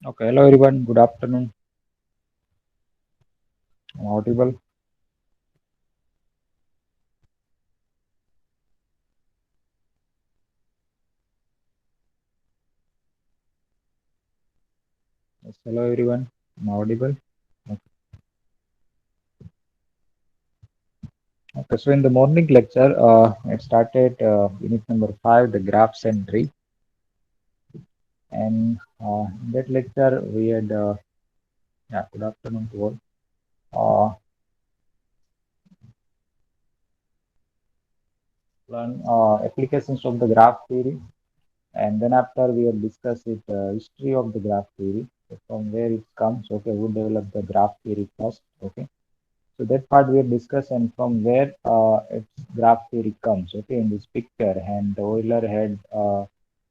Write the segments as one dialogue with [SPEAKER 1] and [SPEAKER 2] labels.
[SPEAKER 1] Okay, hello everyone. Good afternoon. I'm audible. Yes, hello everyone. I'm audible. Okay. Okay, so in the morning lecture, it started unit number 5, the graphs and tree. And in that lecture, we had, yeah, good afternoon to all. Learn applications of the graph theory. And then after we have discussed it, history of the graph theory, so from where it comes. Okay, who developed the graph theory first. Okay. So that part we have discussed, and from where its graph theory comes. Okay, in this picture, and Euler had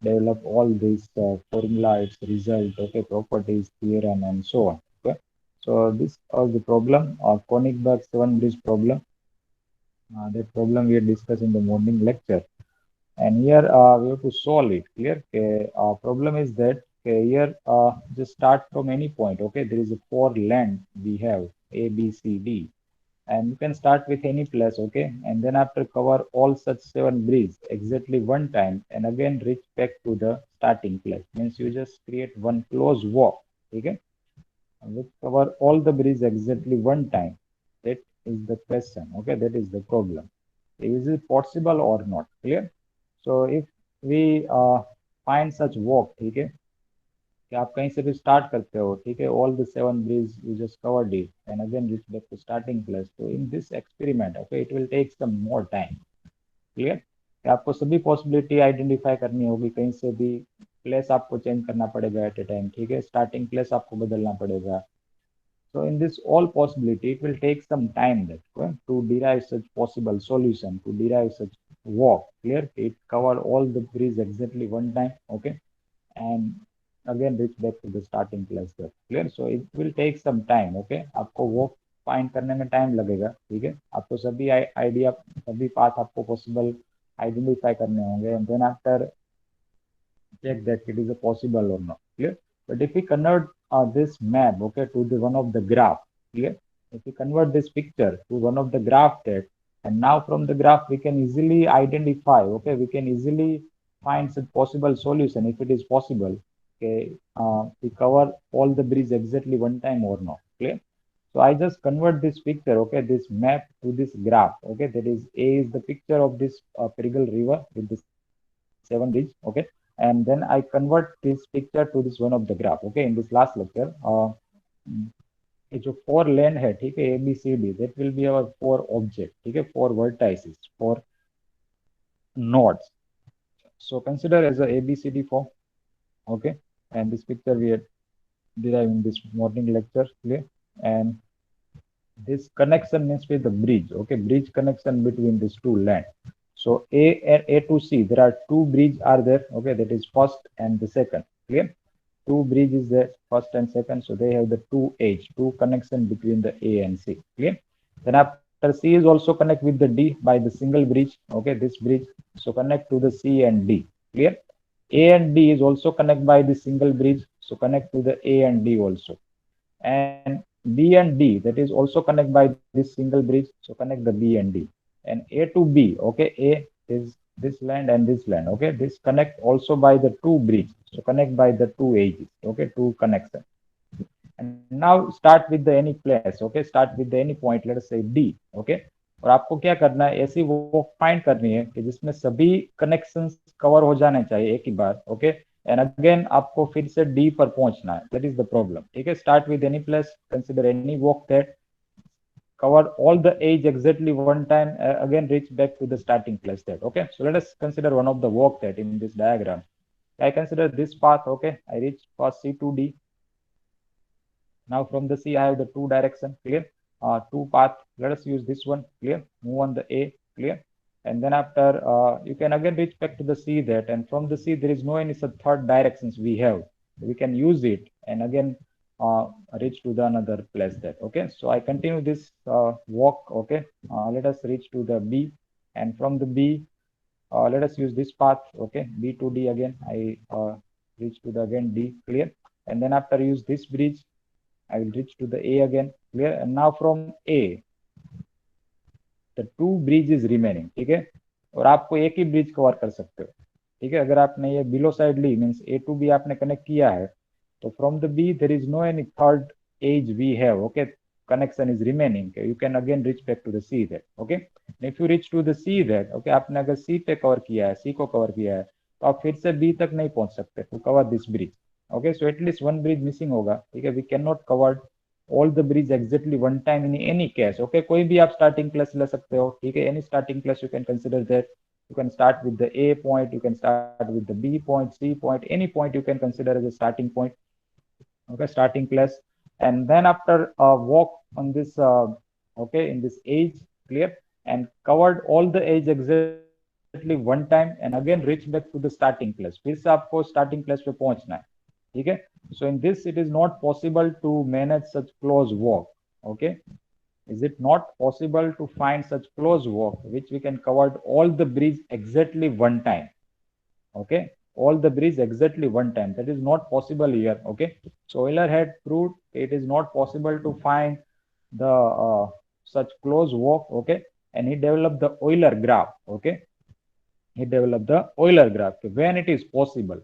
[SPEAKER 1] developed all this formula, its result, okay, properties, theorem, and so on. Okay, so this was the problem, Königsberg seven bridge problem. That problem we had discussed in the morning lecture, and here we have to solve it. Clear? Okay, problem is that, okay, here just start from any point. Okay, there is a four land we have A, B, C, D, and you can start with any place. Okay, and then after cover all such seven bridges exactly one time, and again reach back to the starting place. Means you just create one close walk. Okay, which cover all the bridges exactly one time. That is the question. Okay, that is the problem. Is it possible or not? Clear? So if we find such walk, ठीक है, कि आप कहीं से भी start करते हो, ठीक है, all the seven bridge you just covered it and again reach back to starting place, तो in this experiment, okay, it will take some more time. Clear? कि आपको सभी पॉसिबिलिटी आइडेंटिफाई करनी होगी, कहीं से भी प्लेस आपको चेंज करना पड़ेगा एट ए टाइम, ठीक है, स्टार्टिंग प्लेस आपको बदलना पड़ेगा। So in this all possibility, it will take some time that to derive such possible solution, to derive such walk. Clear? It cover all the breeze exactly one time. Okay, and again reach back to the starting place there. Clear? So it will take some time. Okay, आपको walk find करने में time लगेगा, ठीक है, आपको सभी idea, सभी path आपको possible identify करने होंगे, and then after check that it is a possible or not. Clear? But if we convert this map, okay, to the one of the graph, clear? If we convert this picture to one of the graph that, and now from the graph we can easily identify, okay, we can easily find some possible solution if it is possible. Okay, we cover all the bridge exactly one time or not. Clear? So I just convert this picture, okay, this map to this graph. Okay, that is A is the picture of this Perigal River with the seven bridge. Okay, and then I convert this picture to this one of the graph. Okay, in this last lecture, ये जो four lane है, ठीक है, A B C D, that will be our four object, ठीक है, four vertices, four nodes. So consider as a ABCD form. Okay, and this picture we are deriving this morning lecture. Clear? And this connection means with the bridge. Okay, bridge connection between these two land. So A and A to C, there are two bridge are there. Okay, that is first and the second. Clear? Two bridges there, first and second. So they have the two edge, two connection between the A and C. Clear? Then after C is also connect with the D by the single bridge. Okay, this bridge. So connect to the C and D. Clear? A and D is also connect by the single bridge. So connect to the A and D also. And B and D, that is also connect by this single bridge. So connect the B and D. And A to B, okay, A is this land and this land. Okay, this connect also by the two bridge. So connect by the two edges. Okay, two connection. And now start with the any place. Okay, start with the any point, let us say D. Okay, और आपको क्या करना है, ऐसी वो find करनी है कि जिसमें सभी कनेक्शंस कवर हो जाने चाहिए एक ही बार। ओके, एंड अगेन आपको फिर से डी पर पहुंचना है, दैट इज द प्रॉब्लम। ठीक है, start with any place, consider any walk that cover all the edge exactly one time, again reach back to the starting place that. Okay, so let us consider one of the walk that in this diagram. I consider this path. Okay, I reach first C to D. Now from the C, I have the two direction. Clear? Two path. Let us use this one. Clear? Move on the A. Clear? And then after, you can again reach back to the C that, and from the C, there is no any such third directions we have. We can use it and again reach to the another place that. Okay, so I continue this walk. Okay, let us reach to the B, and from the B, let us use this path. Okay, B to D again. I reach to the again D. Clear? and then after use this bridge, I will reach to the A again. Clear? And now from A, the two bridges remaining. ठीक है, और आपको एक ही bridge cover कर सकते हो. ठीक है, अगर आपने ये बिलो साइड ली मीन्स A to B आपने कनेक्ट किया है, तो from the B there is no any third edge we have. Okay, connection is remaining. Okay, you can again reach back to the C there. Okay, and if you reach to the C there, okay, आपने अगर C पे cover किया है, C को cover किया है, तो आप फिर से B तक नहीं पहुंच सकते to cover this bridge. Okay, so at least one bridge missing होगा. ठीक है, we cannot cover all the bridge exactly one time in any case. Okay, कोई भी आप starting place ले सकते हो. ठीक है, any starting place you can consider that. You can start with the A point, you can start with the B point, C point, any point you can consider as a starting point. Okay, starting place, and then after walk on this okay, in this edge. Clear? And covered all the edge exactly one time, and again reach back to the starting place. फिर से आपको starting place पे पहुंचना है. ठीक है, so in this it is not possible to manage such close walk. Okay, is it not possible to find such close walk which we can cover all the bridge exactly one time? Okay, all the bridge exactly one time, that is not possible here. Okay, so Euler had proved it is not possible to find the such close walk. Okay, and he developed the Euler graph. Okay, he developed the Euler graph when it is possible.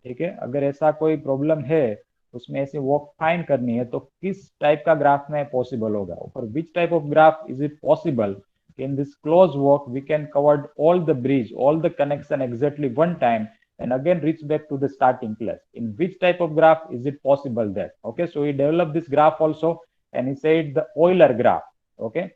[SPEAKER 1] ठीक है, अगर ऐसा कोई problem है उसमें ऐसे walk find करनी है तो किस टाइप का ग्राफ में पॉसिबल होगा, for which type of graph is it possible in this closed walk we can cover all the bridge, all the connection exactly one time, and again reach back to the starting place. In which type of graph is it possible there? Okay, so he developed this graph also, and he said the Euler graph. Okay,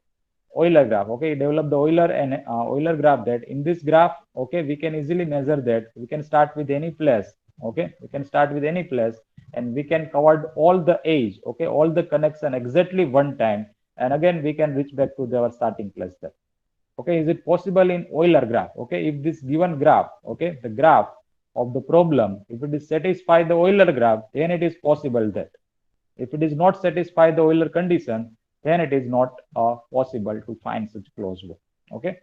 [SPEAKER 1] Euler graph. Okay, he developed the Euler and Euler graph, that in this graph, okay, we can easily measure that we can start with any place. Okay, we can start with any place, and we can cover all the edge. Okay, all the connection exactly one time, and again we can reach back to our starting place there. Okay, is it possible in Euler graph? Okay, if this given graph, okay, the graph of the problem, if it is satisfy the Euler graph, then it is possible that. If it is not satisfy the Euler condition, then it is not possible to find such closed walk. Okay,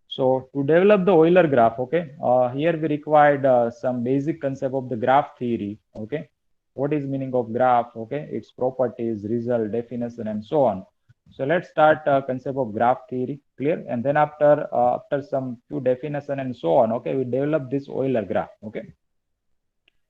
[SPEAKER 1] so to develop the Euler graph, okay, here we required some basic concept of the graph theory. Okay, what is meaning of graph? Okay, its properties, result, definition, and so on. So let's start concept of graph theory. Clear? And then after some few definition and so on, okay, we develop this Euler graph. Okay,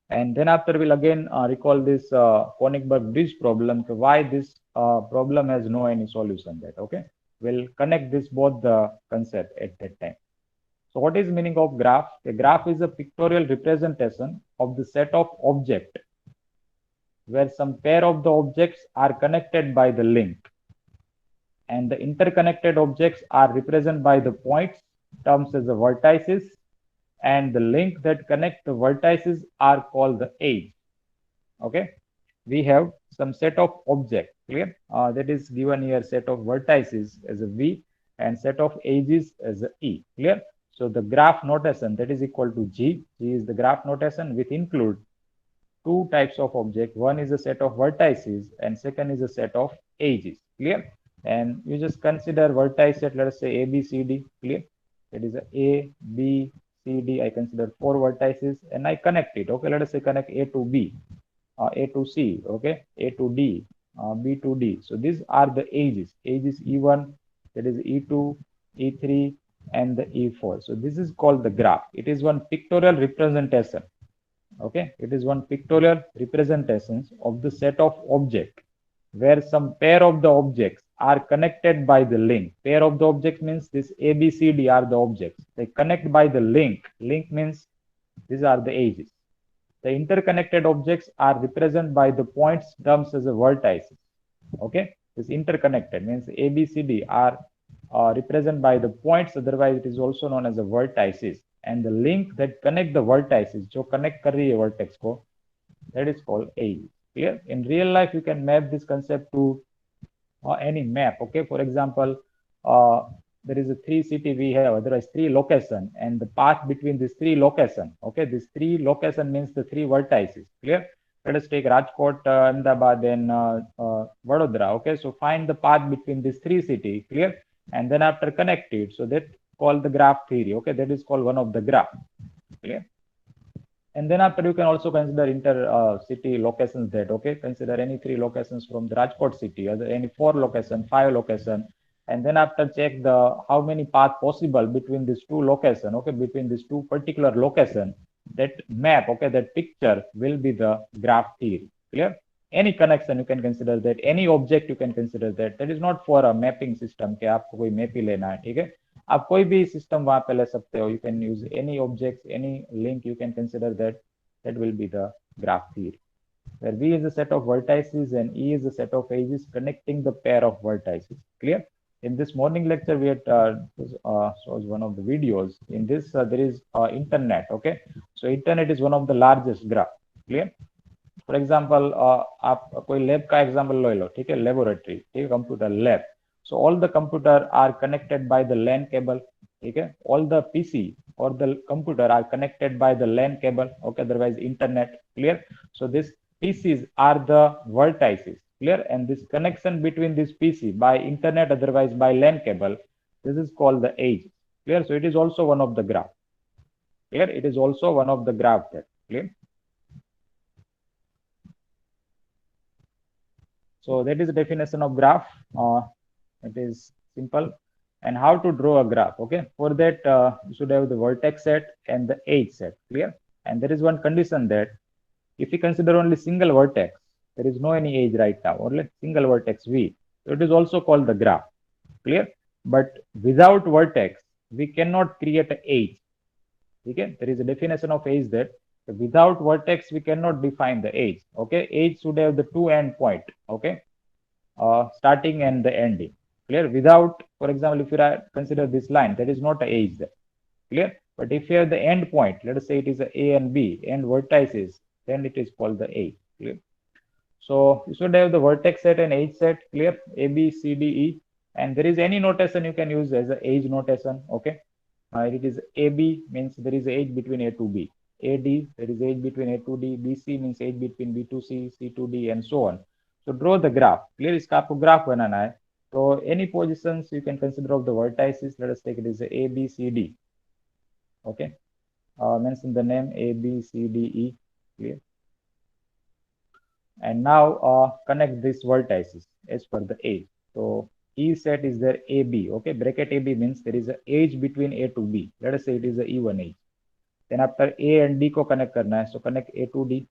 [SPEAKER 1] and then after we'll again recall this Königsberg bridge problem, why this problem has no any solution that. Okay, we'll connect this both the concept at that time. So what is meaning of graph? A graph is a pictorial representation of the set of object where some pair of the objects are connected by the link, and the interconnected objects are represented by the points terms as the vertices, and the link that connect the vertices are called the edge. Okay, we have some set of objects. Clear? That is given here, set of vertices as a V and set of edges as a E. Clear? So the graph notation, that is equal to G. G is the graph notation, which include two types of object. One is a set of vertices and second is a set of edges. Clear? And you just consider vertice set, let us say A, B, C, D. Clear? That is A, B, C, D. I consider four vertices and I connect it. Okay, let us say connect A to B, A to C, okay, A to D, B to D. So these are the edges. Edge is E1, that is E2, E3, and the E4. So this is called the graph. It is one pictorial representation. Okay, it is one pictorial representations of the set of object where some pair of the objects are connected by the link. Pair of the objects means this A, B, C, D are the objects. They connect by the link. Link means these are the edges. The interconnected objects are represented by the points terms as a vertices. Okay, this interconnected means A, B, C, D are represented by the points, otherwise it is also known as the vertices. And the link that connect the vertices, जो connect कर रही है vertex को, that is called edge. Clear? In real life, you can map this concept to any map. Okay, for example, there is a three city we have, otherwise three location, and the path between these three location. Okay, this three location means the three vertices. Clear? Let us take Rajkot, Ahmedabad, and Vadodara. Okay, so find the path between these three cities. Clear? And then after connect it, so that called the graph theory. Okay, that is called one of the graph. Clear? And then after you can also consider inter city locations that, okay, consider any 3 locations from the Rajkot city, or any 4 location, 5 location, and then after check the how many path possible between these 2 location, okay, between these 2 particular location. That map, okay, that picture will be the graph theory. Clear? Any connection you can consider that, any object you can consider that. That is not for a mapping system कि आपको कोई map ही लेना है, ठीक है? आप कोई भी सिस्टम वहां पे ले सकते हो. You can use any objects, any link you can consider that. That will be the graph theory, where V is a set of vertices and E is a set of edges connecting the pair of vertices. Clear? In this morning lecture, we had shows one of the videos. In this, there is internet. Okay, so internet is one of the largest graph. Clear? For example आप कोई lab का example ले लो, ठीक है, laboratory, ठीक है, computer lab. So all the computer are connected by the LAN cable, ठीक है, all the PC or the computer are connected by the LAN cable, okay, otherwise internet. Clear? So these PCs are the vertices. Clear? And this connection between this PC by internet, otherwise by LAN cable, this is called the edge. Clear? So it is also one of the graph. Clear? It is also one of the graph there. Clear? So that is the definition of graph. It is simple. And how to draw a graph. Okay, for that you should have the vertex set and the edge set. Clear? And there is one condition that if we consider only single vertex, there is no any edge right now, only single vertex V. So it is also called the graph. Clear? But without vertex, we cannot create an edge. Okay, there is a definition of edge that without vertex we cannot define the edge. Okay, edge should have the 2 end point. Okay, starting and the ending. Clear? Without, for example, if you consider this line, that is not an edge there. Clear? But if you have the end point, let us say it is a and B and vertices, then it is called the edge. Clear? So you should have the vertex set and edge set. Clear? A, B, C, D, E, and there is any notation you can use as a edge notation. Okay, it is AB means there is edge between A to B. AD, there is edge between A to D. BC means edge between B to C, C to D, and so on. So draw the graph. Clear? इसका आपको graph बनाना है. So any positions you can consider of the vertices. Let us take it as A, B, C, D. Okay, mention the name A, B, C, D, E. Clear? And now connect these vertices as per the edge. So E set is there AB. Okay, bracket AB means there is an edge between A to B. Let us say it is a E1 edge. Then after A and D ko connect karna hai, so connect A to D.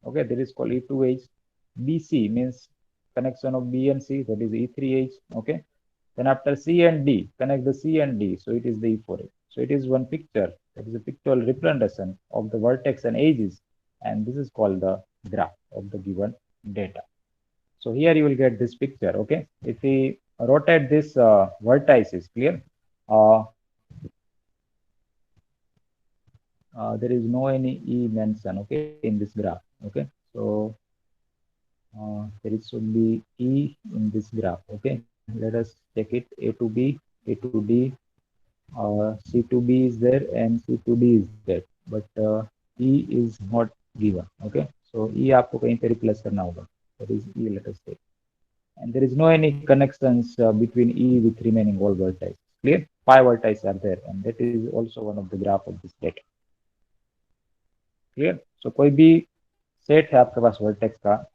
[SPEAKER 1] Okay, that is called E2 edge. BC means connection of B and C, that is E3 edge. Okay, then after C and D, connect the C and D, so it is the E4 edge. So it is one picture, that is a pictorial representation of the vertex and edges, and this is called the graph of the given data. So here you will get this picture. Okay, if we rotate this vertices, clear, there is no any E mention, okay, in this graph. Okay, so there is should be E in this graph. Okay, let us check it. A to B, A to D, C to B is there, and C to D is there, but E is not given. Okay, so E आपको कहीं पे replace करना होगा. That is E, let us say. And there is no any connections between E with remaining all vertices. Clear? 5 vertices are there, and that is also one of the graph of this data. Clear? So कोई भी set है आपके पास vertex का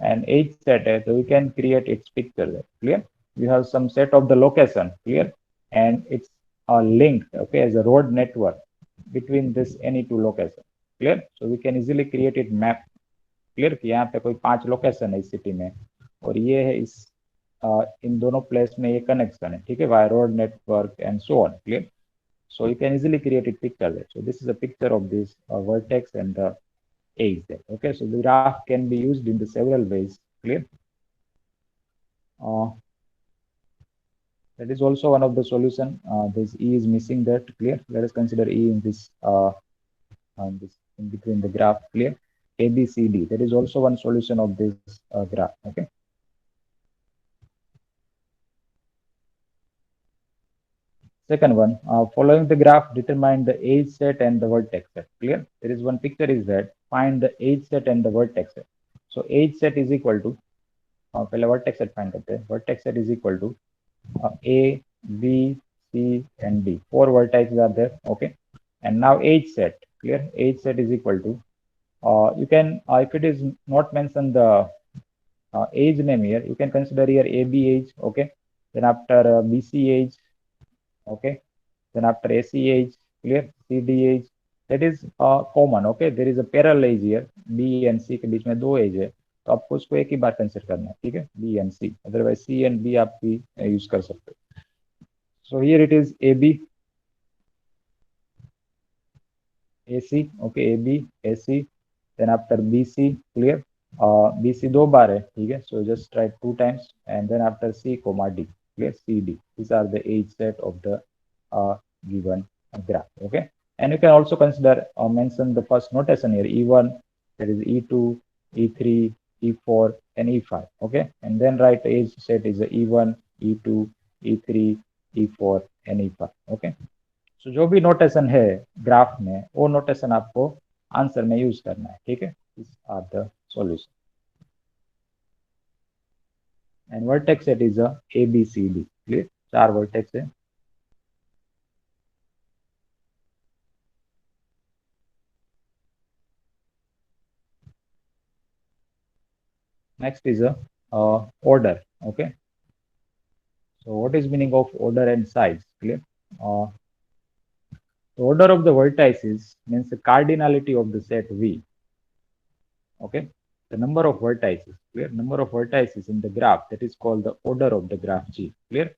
[SPEAKER 1] and edge set है, so you can create its picture there. Clear? You have some set of the location. Clear? And it's linked, okay, as a road network between this any 2 location. Clear? So we can easily create it map. Clear? कि यहाँ पे कोई 5 location है इस city में और ये है इस इन दोनों प्लेस में ये कनेक्शन है, ठीक है, wired network and so on. Clear? So you can easily create a picture there. So this is a picture of this vertex and the edge there. Okay, so the graph can be used in the several ways. Clear? That is also one of the solution. This E is missing that. Clear? Let us consider E in this in between the graph. Clear? A, B, C, D. That is also one solution of this graph. Okay. Second one, following the graph, determine the edge set and the vertex set. Clear? There is one picture is that find the edge set and the vertex set. So edge set is equal to पहले vertex set find करते हैं. Vertex set is equal to A, B, C, and D. 4 vertices are there. Okay. And now edge set. clear. Age set is equal to, you can, if it is not mentioned the age name here, you can consider here AB age, okay. Then after BC age, okay. Then after AC age, clear. CD age, that is common, okay. There is a parallel age here, B and C के बीच में दो as है, तो आपको उसको एक ही बार consider करना है, ठीक है, B and C, otherwise C and B आप भी यूज कर सकते हो. So here it is AB, AC, okay, AB, AC, then after BC, clear. BC दो बार है, ठीक है, so just write 2 times, and then after C comma D, clear, CD. These are the age set of the given graph, okay. And you can also consider mention the first notation here, E1, that is E2, E3, E4, and E5, okay. And then write age set is E1, E2, E3, E4, and E5, okay. So जो भी notation है graph में, वो notation आपको answer में use करना है, ठीक है. These are the solution. And vertex set is a ABCD, clear. 4 vertex है. Next is a order, okay. So what is meaning of order and size, clear. The order of the vertices means the cardinality of the set V, okay. The number of vertices, clear. Number of vertices in the graph, that is called the order of the graph G, clear.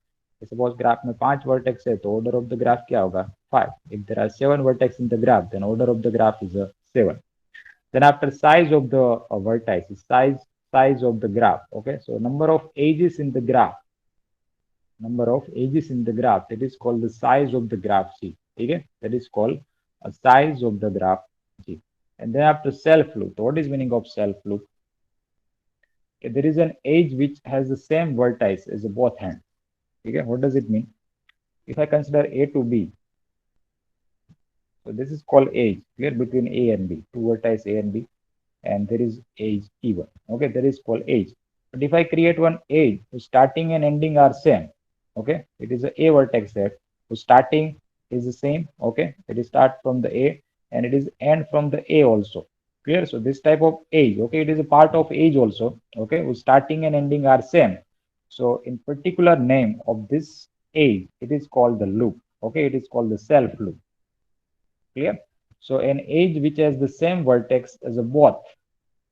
[SPEAKER 1] Suppose graph में 5 vertex है, तो order of the graph क्या होगा? 5. If there are 7 vertex in the graph, then order of the graph is a 7. Then after size of the vertices, size of the graph, okay. So number of edges in the graph, that is called the size of the graph G, okay. That is called a size of the graph G. And then after self loop, what is meaning of self loop? Okay, there is an edge which has the same vertex as both hands. Okay, what does it mean? If I consider A to B, so this is called edge, clear, between A and B, two vertices A and B, and there is edge E1. Okay, that is called edge. But if I create one edge whose starting and ending are same, okay, it is a vertex set whose starting is the same, okay, it is start from the A and it is end from the A also. Clear? So this type of edge, okay, it is a part of edge also, okay, whose starting and ending are same. So in particular name of this edge, it is called the loop. Okay, it is called the self loop. Clear? So an edge which has the same vertex as a both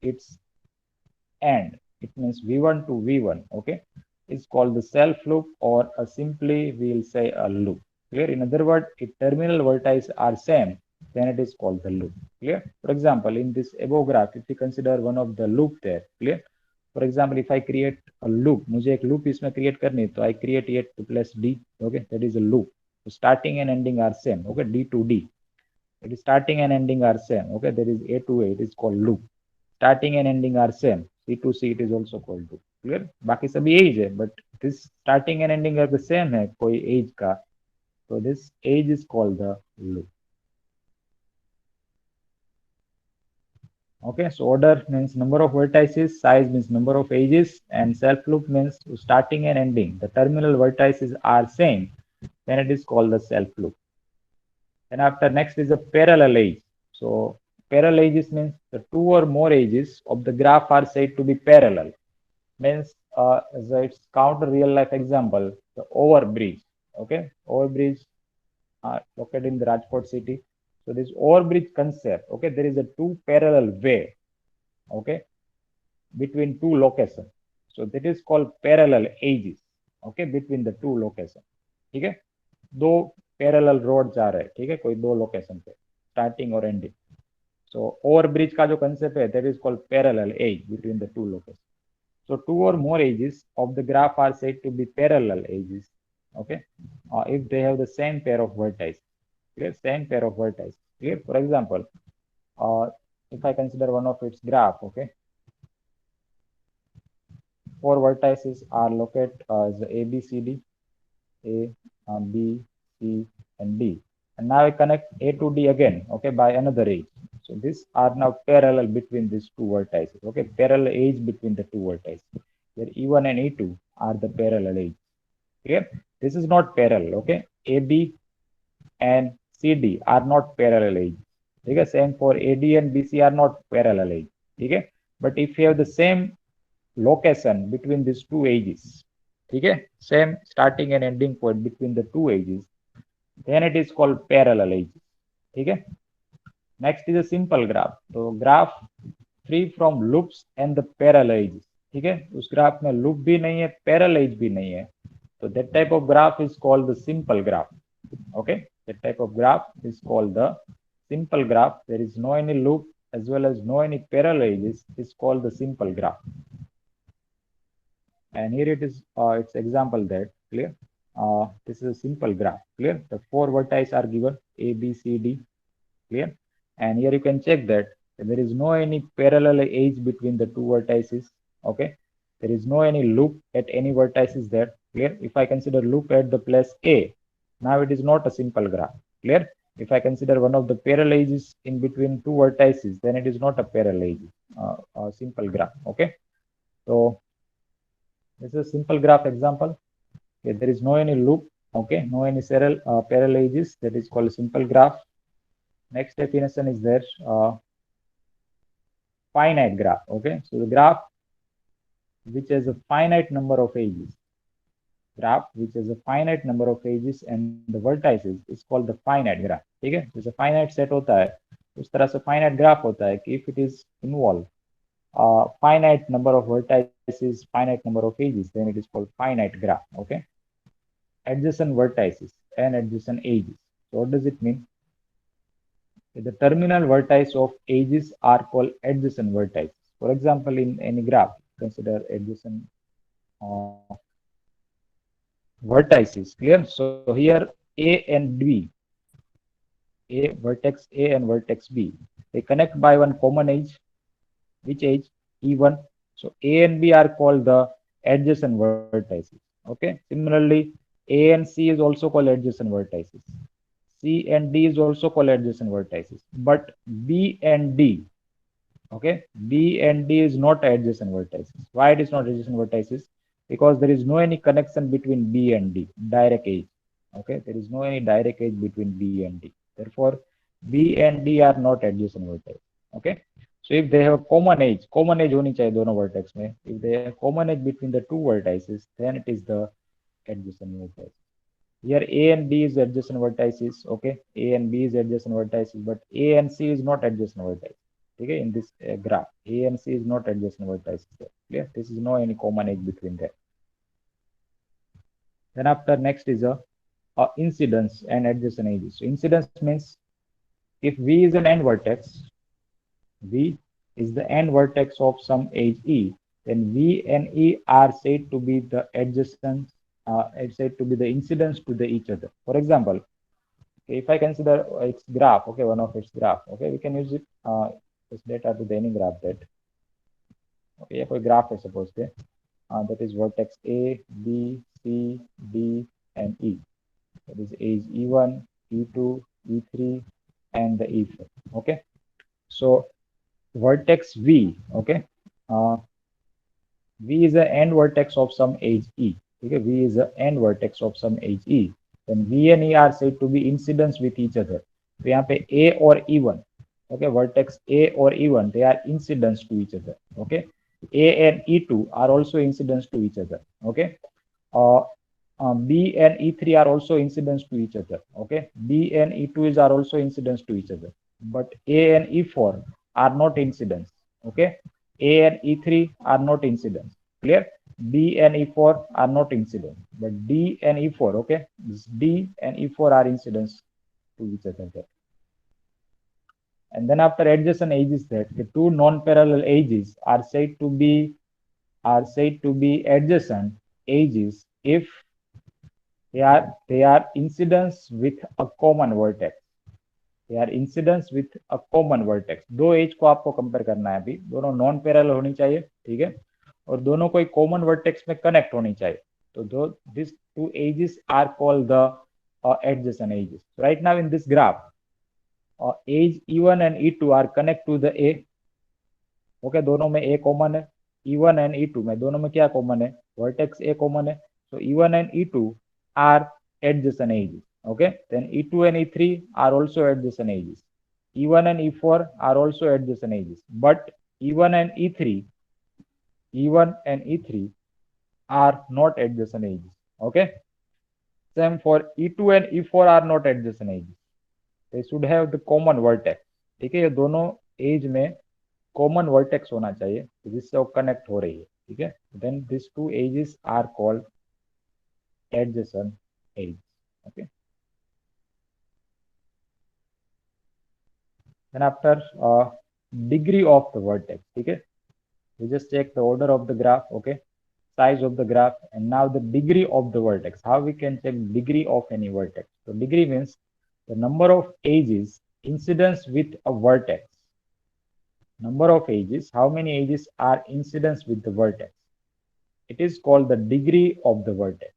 [SPEAKER 1] its end, it means V1 to V1, okay, is called the self loop, or simply we'll say a loop. Clear? In other words, if terminal vertices are same, then it is called the loop. Clear? For example, in this above graph, if you consider one of the loop there, clear? For example, if I create a loop, मुझे एक loop इसमें create करनी है, तो I create it to plus D, okay, that is a loop. So starting and ending are same, okay, D to D. It is starting and ending are same, okay, there is A to A, it is called loop. Starting and ending are same, C to C, it is also called loop. Clear? बाकी सभी age है, but this starting and ending अगर same है कोई age का, so this age is called the loop. Okay, so order means number of vertices, size means number of edges, and self loop means starting and ending. The terminal vertices are same, then it is called the self loop. And after next is a parallel edge. So parallel edges means the two or more edges of the graph are said to be parallel. Means as its counter real life example, the overbridge. Okay, overbridge located in the Rajkot city. So this overbridge concept, okay, there is a two parallel way, okay, between two locations. So that is called parallel edges, okay, between the two locations. ठीक है, दो parallel road जा रहे हैं, ठीक है, कोई दो लोकेशन पे स्टार्टिंग और एंडिंग. सो ओवर ब्रिज का जो कंसेप्ट है, that is called parallel edge between the two location. So two or more edges of the graph are said to be parallel edges. Okay, if they have the same pair of vertices. Clear? Same pair of vertices. Clear? For example, if I consider one of its graph, okay, four vertices are located as A, B, C, D, A, B, C, and D. And now I connect A to D again, okay, by another edge. So these are now parallel between these two vertices, okay, parallel edge between the two vertices. Where E1 and E2 are the parallel edge. Clear? This is not parallel, okay. AB and CD are not parallel edge. ठीक है. Same for AD and BC are not parallel edge. ठीक है. But if you have the same location between these two ages, ठीक है, same starting and ending point between the two ages, then it is called parallel ages. ठीक है. Next is a simple graph. तो graph free from loops and the parallel edges. ठीक है. उस graph में loop भी नहीं है, पैरेलल एज भी नहीं है. So that type of graph is called the simple graph. Okay, that type of graph is called the simple graph. There is no any loop as well as no any parallel edges. It's called the simple graph. And here it is. It's example that clear. This is a simple graph. Clear. The four vertices are given A, B, C, D. Clear. And here you can check that there is no any parallel edge between the two vertices. Okay. There is no any loop at any vertices there. Clear. If I consider loop at the place A, now it is not a simple graph. Clear. If I consider one of the parallel edges in between two vertices, then it is not a parallel edge, a simple graph. Okay. So this is a simple graph example. Okay, there is no any loop. Okay, no any parallel edges. That is called a simple graph. Next definition is there. Finite graph. Okay, so the graph which has a finite number of edges. Graph which has a finite number of edges and the vertices is called the finite graph. ठीक है. जैसे finite set होता है उस तरह से finite graph होता है कि if it is involved finite number of vertices, finite number of edges, then it is called finite graph. Okay. Adjacent vertices and adjacent edges. So what does it mean? The terminal vertices of edges are called adjacent vertices. For example, in any graph, consider adjacent vertices. Clear? So here A and B, vertex A and vertex B, they connect by one common edge. Which edge? E1. So A and B are called the adjacent vertices. Okay. Similarly, A and C is also called adjacent vertices. C and D is also called adjacent vertices. But B and D, okay, B and D is not adjacent vertices. Why it is not adjacent vertices? Because there is no any connection between B and D, direct edge. Okay, there is no any direct edge between B and D. Therefore, B and D are not adjacent vertices. Okay. So if they have a common edge होनी चाहिए दोनों vertex में. If they have common edge between the two vertices, then it is the adjacent vertex. Here A and B is adjacent vertices. Okay, A and B is adjacent vertices, but A and C is not adjacent vertices. Okay, in this graph, A and C is not adjacent vertices. Clear? This is no any common edge between them. Then after next is a incidence and adjacent edges. So incidence means if V is an end vertex, V is the end vertex of some edge E, then V and E are said to be the adjacent, said to be the incidence to the each other. For example, okay, if I consider its graph, okay, one of its graph, okay, we can use it this data to the any graph that, okay, ये कोई graph है suppose के, that is vertex A, B, C, D, and E. That is edge E1, E2, E3, and the E4. Okay, so vertex V, okay, V is the end vertex of some edge E. Okay, V is the end vertex of some edge E. Then V and E are said to be incidents with each other. तो यहाँ पे A और E1, okay, vertex A or E1, they are incidents to each other. Okay, A and E2 are also incidents to each other. Okay, B and E3 are also incidents to each other. Okay, B and E2 are also incidents to each other. But A and E4 are not incidents. Okay, A and E3 are not incidents. Clear? B and E4 are not incidents, but D and E4, okay, this D and E4 are incidents to each other there. And then after adjacent edges, that the two non-parallel edges are said to be adjacent edges if they are incidents with a common vertex. They are incidents with a common vertex. दो as को आपको compare करना है. अभी दोनों non parallel होनी चाहिए. ठीक है, और दोनों कोई कॉमन वर्टेक्स में कनेक्ट होनी चाहिए. तो दो this two edges are called the adjacent edges. Right now in this graph, edge E1 and E2 are connect to the A. Okay, दोनों में A कॉमन है. E1 and E2 में दोनों में क्या कॉमन है? वर्टेक्स A कॉमन है. So E1 and E2 are adjacent edges. Okay, then E2 and E3 are also adjacent edges. E1 and E4 are also adjacent edges, but E1 and E3, E1 and E3 are not adjacent edges. Okay. Same for E2 and E4 are not adjacent edges. They should have the common vertex. ठीक है, ये दोनों as में common vertex होना चाहिए जिससे वो connect हो रही है. ठीक है, then this two edges are called adjacent edges. Okay. Then after degree of the vertex. ठीक है, we just check the order of the graph. Okay, size of the graph, and now the degree of the vertex. How we can check degree of any vertex? So degree means the number of edges incidence with a vertex. Number of edges, how many edges are incidence with the vertex? It is called the degree of the vertex.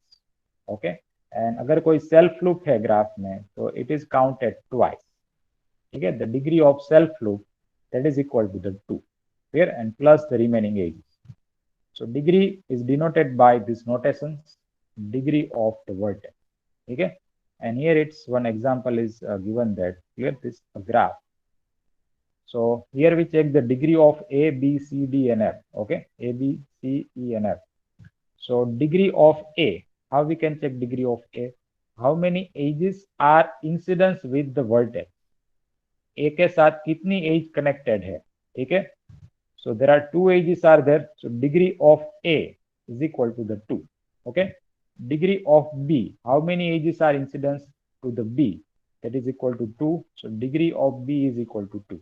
[SPEAKER 1] Okay, and अगर कोई self loop है graph में तो it is counted twice. ठीक है, the degree of self loop that is equal to the 2 here and plus the remaining edges. So degree is denoted by this notations, degree of the vertex. Okay, and here it's one example is given that here this graph. So here we check the degree of A, B, C, D, and F. Okay, A, B, C, E, and F. So degree of A, how we can check degree of A? How many edges are incidence with the vertex? A के साथ कितनी edge connected है? ठीक है. So there are two edges are there. So degree of A is equal to the 2. Okay. Degree of B, how many edges are incidence to the B? That is equal to 2. So degree of B is equal to 2.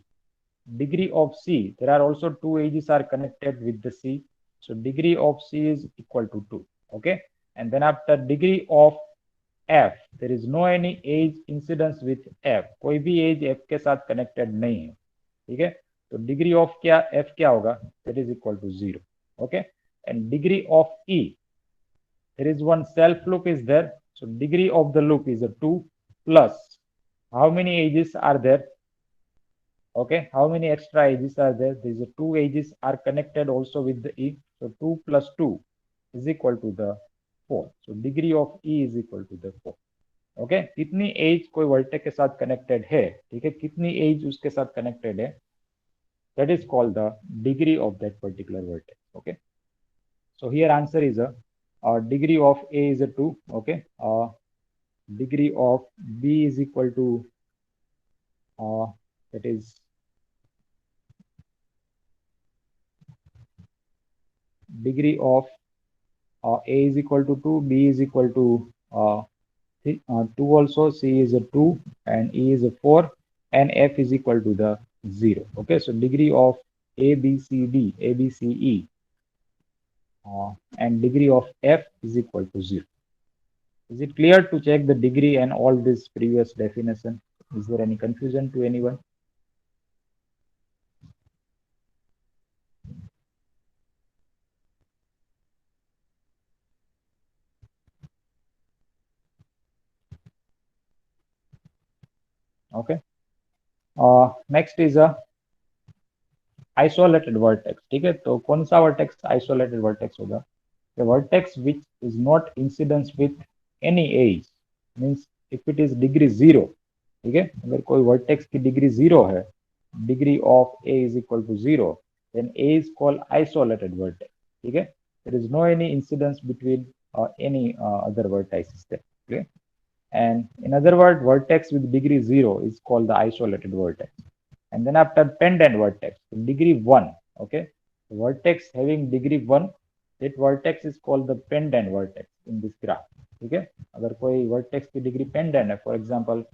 [SPEAKER 1] Degree of C, there are also two edges are connected with the C. So degree of C is equal to 2. Okay. And then after degree of F, there is no any edge incidence with F. कोई भी edge F के साथ connected नहीं है. ठीक है, तो degree of क्या F क्या होगा? That is equal to 0. Okay. And degree of E, there is one self loop is there. So degree of the loop is a 2 plus how many edges are there? Okay, how many extra edges are there? These are two edges are connected also with the E. So 2 plus 2 is equal to the 4. So degree of E is equal to the 4. Okay, कितनी as कोई vertex के साथ connected है. ठीक है, कितनी as उसके साथ कनेक्टेड है, that is called the degree of that particular vertex. Okay, so here answer is a degree of A is a 2. Okay, degree of B is equal to that is degree of A is equal to 2, B is equal to 2 also, C is a 2, and E is a 4, and F is equal to the 0. Okay, so degree of A, B, C, D, A, B, C, E, and degree of F is equal to 0. Is it clear to check the degree and all this previous definition? Is there any confusion to anyone? Okay. Next is a isolated vertex. ठीक है, तो कौन सा vertex isolated vertex होगा? The vertex which is not incidence with any edge, means if it is degree 0. ठीक है, अगर कोई vertex की degree 0 है, degree of A is equal to 0, then A is called isolated vertex. ठीक है, there is no any incidence between any other vertices there. Okay, and in other words, vertex with degree 0 is called the isolated vertex. And then after pendant vertex, degree 1. Okay, vertex having degree 1, that vertex is called the pendant vertex in this graph. ठीक है, अगर कोई vertex की degree pendant है, for example,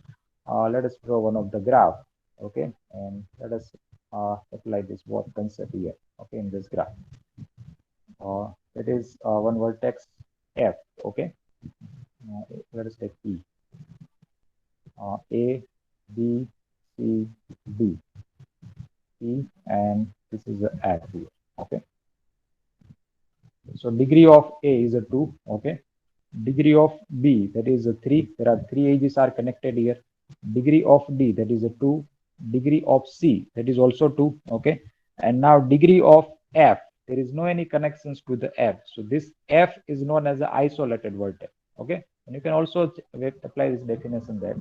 [SPEAKER 1] let us draw one of the graph. Okay, and let us apply this what concept here. Okay, in this graph, that is one vertex F. Okay, let us take E. A, B, C, D, E, and this is the F here. Okay, so degree of A is a 2. Okay, degree of B, that is a 3. There are 3 edges are connected here. Degree of D, that is a 2. Degree of C, that is also 2. Okay, and now degree of F, there is no any connections to the F. So this F is known as an isolated vertex. Okay, and you can also apply this definition there.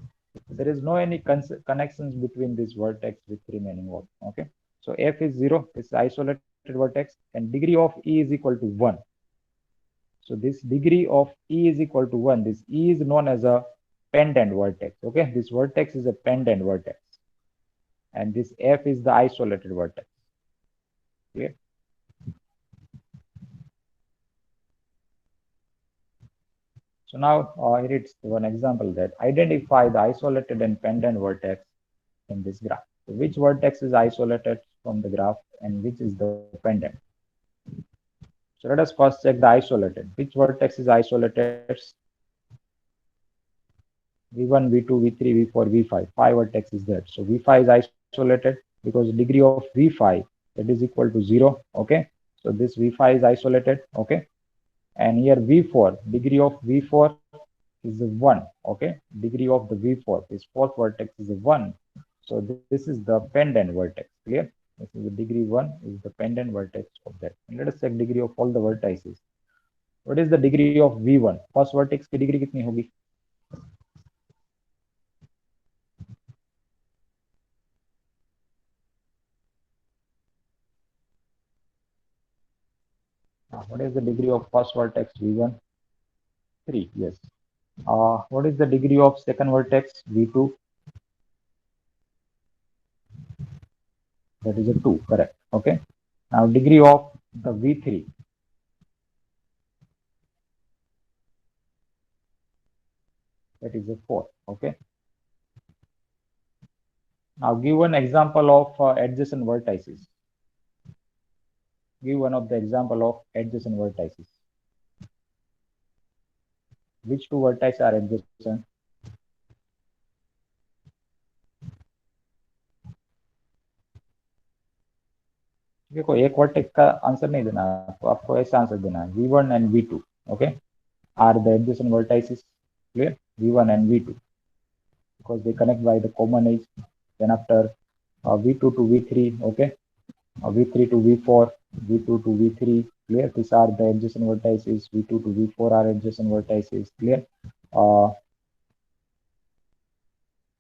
[SPEAKER 1] There is no any connections between this vertex with remaining one. Okay, so f is 0, this is isolated vertex, and degree of e is equal to 1. So this degree of e is equal to 1. This e is known as a pendant vertex. Okay, this vertex is a pendant vertex, and this f is the isolated vertex. Okay. So now here it's one example that identify the isolated and pendant vertex in this graph. So which vertex is isolated from the graph and which is the pendant? So let us first check the isolated. Which vertex is isolated? V1, V2, V3, V4, V5. Five vertex is there. So V5 is isolated because degree of V5 that is equal to 0. Okay. So this V5 is isolated. Okay. And here V4, degree of V4 is a 1. Okay. Degree of the V4, this fourth vertex is a 1. So this is the pendant vertex. Clear? This is the degree 1 is the pendant vertex of that. And let us check degree of all the vertices. What is the degree of V1? First vertex की degree कितनी होगी? What is the degree of first vertex V1? 3. Yes. What is the degree of second vertex V2? That is a 2. Correct. Okay. Now degree of the V3. That is a 4. Okay. Now give one example of adjacent vertices. Give one of the example of adjacent vertices. Which two vertices are adjacent? देखो एक vertex का answer नहीं देना आपको ऐसा answer देना है V1 and V2. Okay, are the adjacent vertices. Clear? V1 and V2 because they connect by the common edge. Then after V2 to V3. Okay, V3 to V4, V2 to V3. Clear? These are the adjacent vertices. V2 to V4 are adjacent vertices. Clear?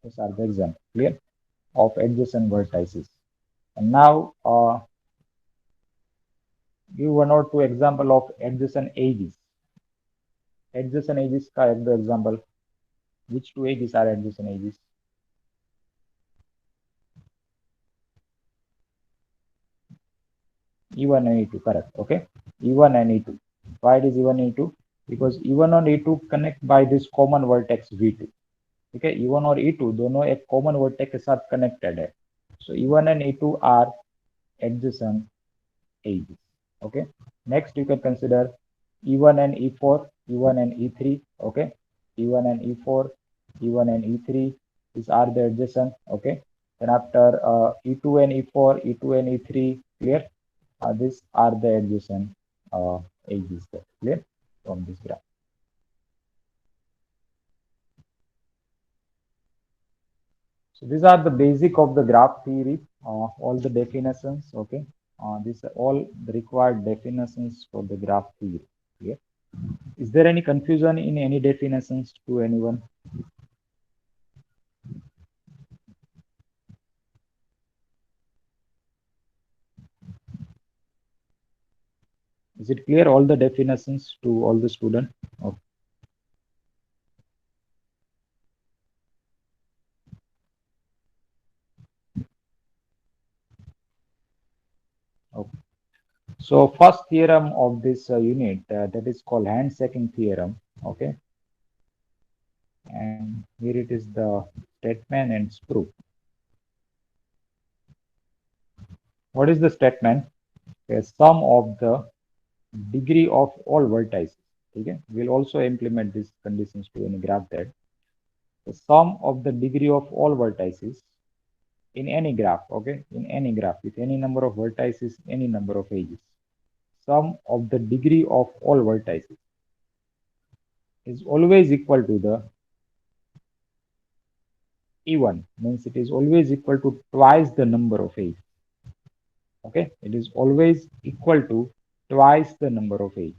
[SPEAKER 1] These are the example. Clear? Of adjacent vertices. And now give one or two example of adjacent edges. Adjacent edges का एक दो example. Which two edges are adjacent edges? E1 and E2, correct. Okay, E1 and E2. Why it is E1 and E2? Because E1 and E2 connect by this common vertex V2. ठीक है, E1 और E2 दोनों एक common vertex के साथ connected है. So E1 and E2 are adjacent edges. Okay. Next you can consider E1 and E4, E1 and E3. Okay. E1 and E4, E1 and E3. These are the adjacent. Okay. Then after E2 and E4, E2 and E3. Clear? These are the adjacent edges. Clear from this graph. So these are the basic of the graph theory, all the definitions. Okay, these are all the required definitions for the graph theory. Okay. Is there any confusion in any definitions to anyone? Is it clear all the definitions to all the students? Okay. Okay. So first theorem of this unit that is called handshaking theorem. Okay, and here it is the statement and its proof. What is the statement? A sum of the degree of all vertices. Okay, we'll also implement these conditions to any graph that the sum of the degree of all vertices in any graph. Okay, in any graph with any number of vertices, any number of edges. Sum of the degree of all vertices is always equal to the E1, means it is always equal to twice the number of edges. Okay, it is always equal to twice the number of edges.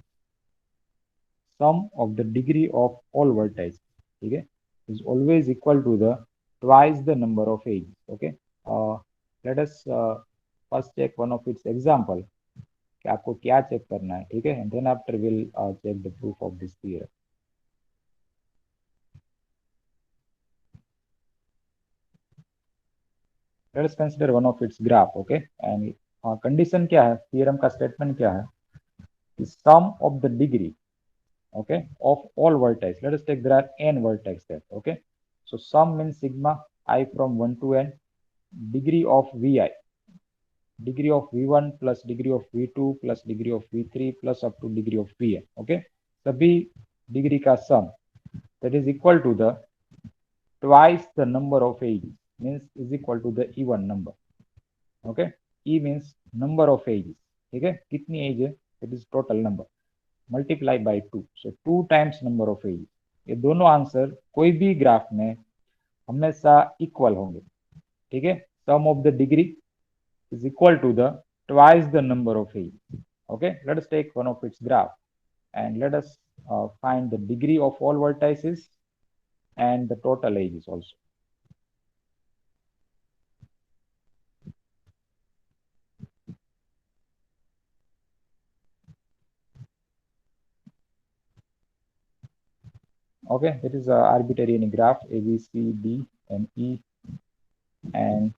[SPEAKER 1] Sum of the degree of all vertices. Okay, is always equal to the twice the number of ages. Okay, let us first check one of its example कि आपको क्या check करना है, ठीक है, and then after we'll check the proof of this theorem. Let us consider one of its graph. Okay, and condition क्या है, theorem का statement क्या है, the sum of the degree, okay, of all vertices. Let us take there are n vertices there. Okay, so sum means sigma I from 1 to n, degree of vi, degree of v1 plus degree of v2 plus degree of v3 plus up to degree of vn. Okay, सभी degree का sum that is equal to the twice the number of ages, means is equal to the even number. Okay, e means number of ages, ठीक है, कितनी as है, it is total number, multiply by 2, so 2 times number of ages. ये दोनों answer कोई भी graph में हमेशा इक्वल होंगे, ठीक है, sum of the degree is equal to the twice the number of ages. Okay, let us take one of its graph and let us find the degree of all vertices and the total ages also. Okay, it is a arbitrary graph A, B, C, D, and E, and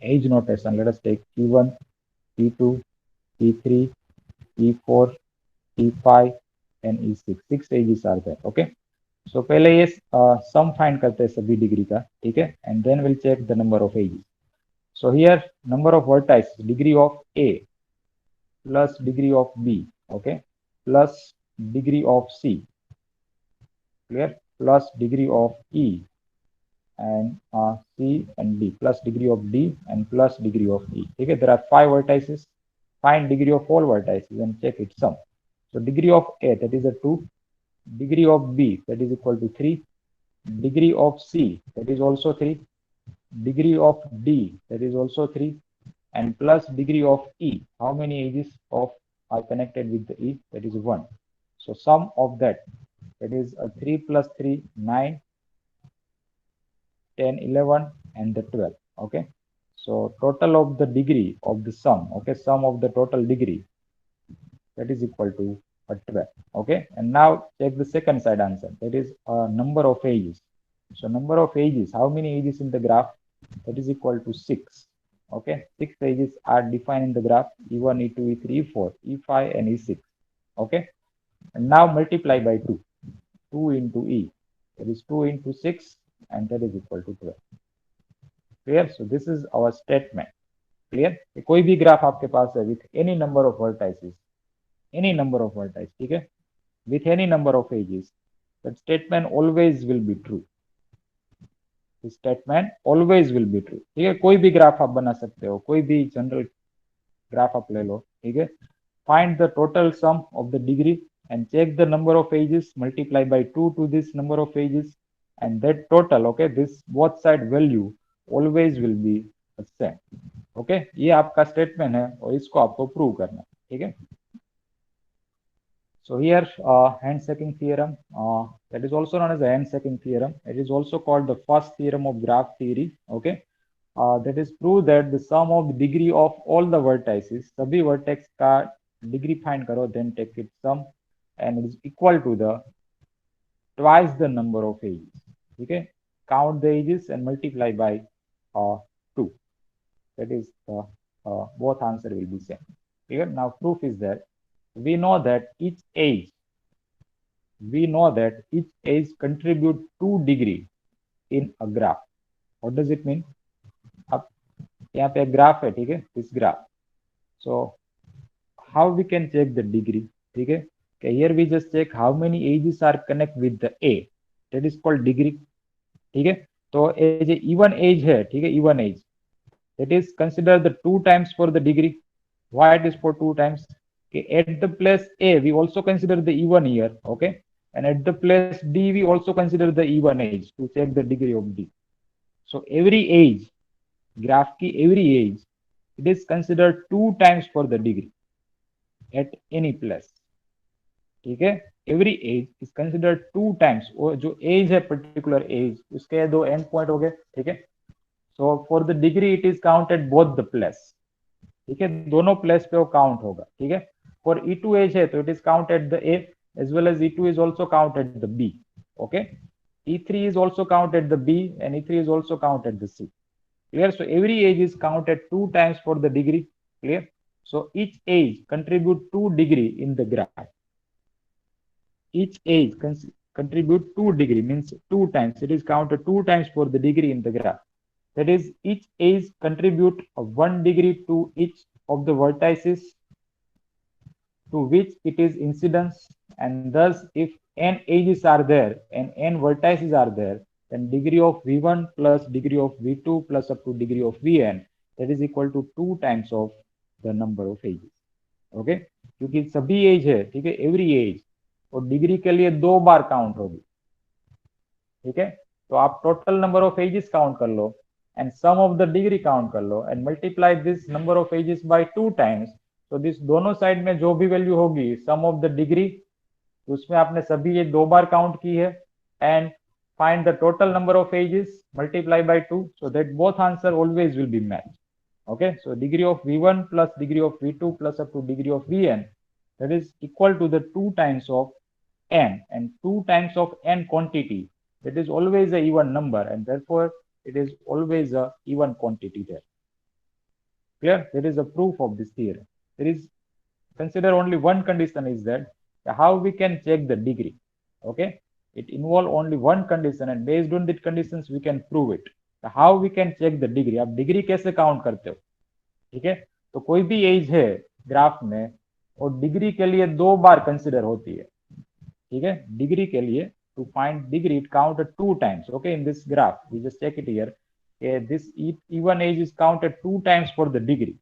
[SPEAKER 1] age notation. Let us take E1, E2, E3, E4, E5, and E6. 6 ages are there. Okay. So पहले ये sum find करते हैं सभी degree का, ठीक है, and then we'll check the number of ages. So here number of vertices, degree of A plus degree of B, okay, plus degree of C, clear, plus degree of E, and C and D, plus degree of D and plus degree of E. Okay, there are 5 vertices. Find degree of all vertices and check its sum. So degree of A, that is a 2. Degree of B, that is equal to 3. Degree of C, that is also 3. Degree of D, that is also 3. And plus degree of E. How many ages of are connected with the E? That is 1. So sum of that is a 3 plus 3, 9, 10, 11, and the 12. Okay, so total of the degree of the sum, okay, sum of the total degree, that is equal to 12. Okay, and now check the second side answer, that is number of ages. So number of ages, how many ages in the graph, that is equal to 6. Okay, 6 ages are defined in the graph, E1, E2, E3, E4, E5, and E6. Okay, and now multiply by 2, 2 into E, that is 2 into 6, and that is equal to 12. Clear? So this is our statement. Clear? कोई भी graph आपके पास है with any number of vertices, any number of vertices, ठीक है, with any number of edges, that statement always will be true. This statement always will be true. ठीक है, कोई भी ग्राफ आप बना सकते हो, कोई भी जनरल ग्राफ आप ले लो, ठीक है, find the total sum of the degree and check the number of ages, multiply by 2 to this number of ages, and that total, okay, this both side value always will be the same. Okay, ये आपका statement है और इसको आपको prove करना है, ठीक है. So here handshaking theorem, that is also known as the handshaking theorem. It is also called the first theorem of graph theory. Okay, that is prove that the sum of the degree of all the vertices, सभी vertex का degree find करो, then take its sum, and it is equal to the twice the number of ages. Okay, count the ages and multiply by 2. That is both answer will be same. Here now proof is that we know that each age contribute 2 degree in a graph. What does it mean? अब यहाँ पे graph है, ठीक है, this graph. So how we can check the degree? ठीक है, okay, here we just check how many ages are connect with the A, that is called degree. ठीक है, तो एज इवन एज है, ठीक है, even edge, that is consider the 2 times for the degree. Why it is for 2 times? Okay, at the place A we also consider the even here, okay, and at the place D we also consider the even age to check the degree of D. So every age, graph ki every age, it is considered 2 times for the degree at any place, ठीक है. every age is considered two times, वो जो age है particular age उसके दो end point हो गए, ठीक है. So for the degree it is counted both the place, ठीक है, दोनों प्लेस पे वो काउंट होगा, ठीक है. फॉर E2 एज है तो it is counted the A as well as E2 is also counted the B, okay. E3 is also counted the B and E3 is also counted the C, clear. So every age is counted two times for the degree, clear. So each age contribute 2 degree in the graph. Each age contribute 2 degree means two times, it is counted two times for the degree in the graph. That is, each age contribute 1 degree to each of the vertices to which it is incidence, and thus if n edges are there and n vertices are there, then degree of v1 plus degree of v2 plus up to degree of vn, that is equal to 2 times of the number of edges, okay. क्योंकि सभी as है, ठीक है, every as, और degree के लिए 2 बार count होगी, ठीक है. तो आप total number of edges count कर लो and sum of the degree count कर लो and multiply this number of edges by 2 times. तो दिस दोनों साइड में जो भी वैल्यू होगी सम ऑफ द डिग्री, उसमें आपने सभी ये 2 बार काउंट की है and find the total number of ages multiply by 2 so that both answer always will be matched, okay. So degree of v1 plus degree of v2 plus up to degree of vn, that is equal to the 2 times of n, and 2 times of n quantity, that is always a even number and therefore it is always a even quantity there, clear. There is a proof of this theorem. There is, consider only one condition is that how we can check the degree, okay. It involve only one condition and based on that conditions we can prove it. How we can check the degree, आप degree कैसे count करते हो, ठीक है. तो कोई भी as है ग्राफ में और डिग्री के लिए 2 बार कंसिडर होती है, ठीक है. डिग्री के लिए to find degree it counted 2 times, okay. In this graph we just check it here, this even edge is counted 2 times for the degree,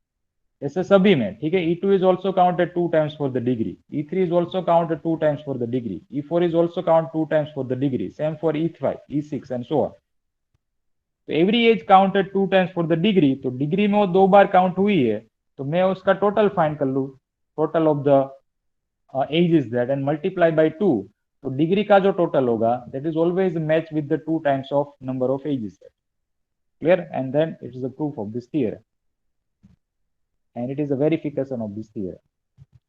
[SPEAKER 1] ऐसे सभी में, ठीक है. E2 is also counted 2 times for the degree, E3 is also counted 2 times for the degree, E4 is also counted 2 times for the degree, same for E5, E6 and so on. तो every edge counted 2 times for the degree, तो degree में वो 2 बार count हुई है तो मैं उसका total find कर लू, total of the edge is that and multiply by 2. तो डिग्री का जो टोटल होगा that is always match with the 2 times of number of edges, clear. And then it is the proof of this theorem and it is a verification of this theorem,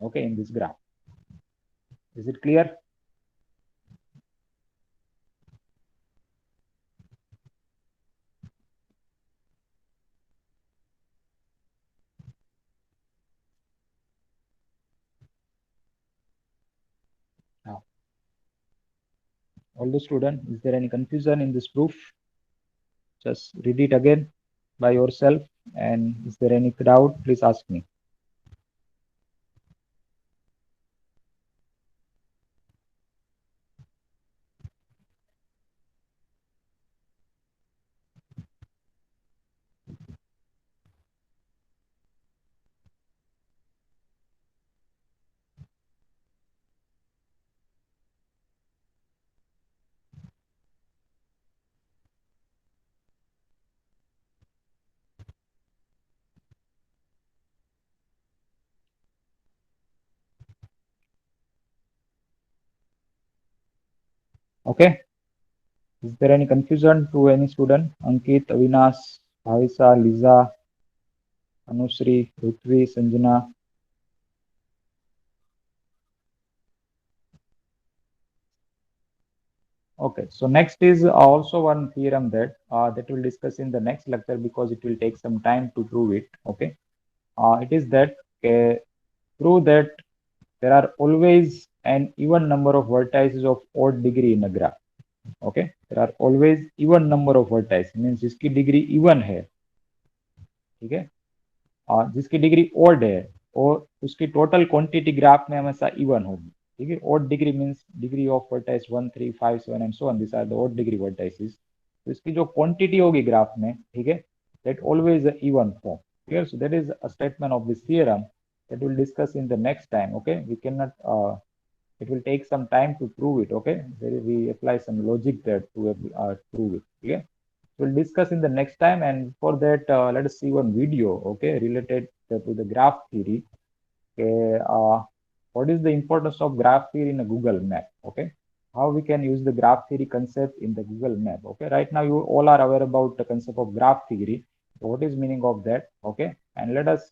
[SPEAKER 1] okay, in this graph. Is it clear? Now, all the student, is there any confusion in this proof? Just read it again by yourself, and is there any doubt, please ask me. Okay, is there any confusion to any student? Ankit, Avinash, Bhavisa, Lisa, Anusri, Prithvi, Sanjana. Okay, so next is also one theorem that that we'll discuss in the next lecture because it will take some time to prove it, okay. It is that prove that there are always an even number of vertices of odd degree in a graph, okay. There are always even number of vertices means जिसकी degree even है, ठीक है, और जिसकी degree odd है और उसकी total quantity graph में हमेशा इवन होगी, ठीक है. Odd degree means degree of vertex 1 3 5 7 and so on, this are the odd degree vertices. तो इसकी जो क्वांटिटी होगी ग्राफ में, ठीक है, that always a even form, clear. So that is a statement of this theorem that we'll discuss in the next time, okay. We cannot it will take some time to prove it, okay. There we apply some logic there to prove it, okay. We'll discuss in the next time, and for that let us see one video, okay, related to the graph theory, okay. what is the importance of graph theory in a Google map? Okay, how we can use the graph theory concept in the Google map. Okay, right now you all are aware about the concept of graph theory. What is meaning of that? Okay, and let us